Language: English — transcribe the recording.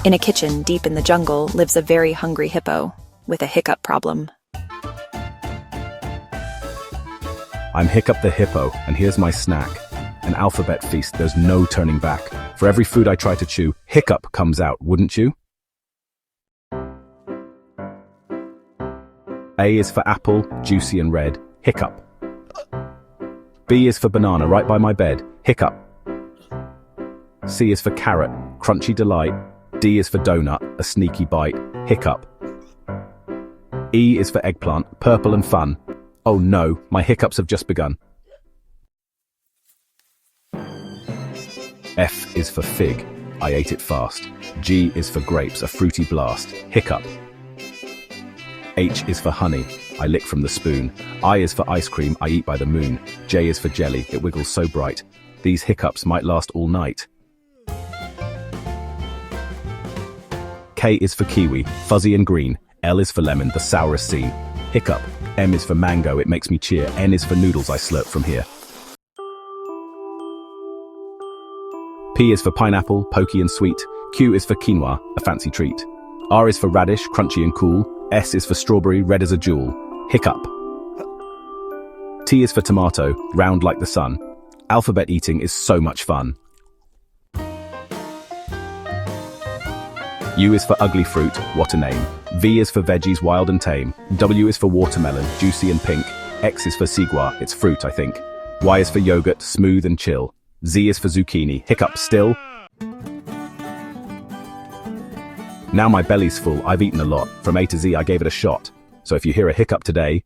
In a kitchen deep in the jungle lives a very hungry hippo with a hiccup problem. I'm Hiccup the Hippo, and here's my snack. An alphabet feast, there's no turning back. For every food I try to chew, hiccup comes out, wouldn't you? A is for apple, juicy and red, hiccup. B is for banana, right by my bed, hiccup. C is for carrot, crunchy delight. D is for donut, a sneaky bite, hiccup. E is for eggplant, purple and fun. Oh no, my hiccups have just begun. F is for fig, I ate it fast. G is for grapes, a fruity blast, hiccup. H is for honey, I lick from the spoon. I is for ice cream, I eat by the moon. J is for jelly, it wiggles so bright. These hiccups might last all night. K is for kiwi, fuzzy and green. L is for lemon, the sourest seen, hiccup. M is for mango, it makes me cheer. N is for noodles, I slurp from here. P is for pineapple, pokey and sweet. Q is for quinoa, a fancy treat. R is for radish, crunchy and cool. S is for strawberry, red as a jewel, hiccup. T is for tomato, round like the sun. Alphabet eating is so much fun. U is for ugly fruit, what a name. V is for veggies, wild and tame. W is for watermelon, juicy and pink. X is for sigua, it's fruit I think. Y is for yogurt, smooth and chill. Z is for zucchini, hiccup still. Now my belly's full, I've eaten a lot. From A to Z I gave it a shot. So if you hear a hiccup today,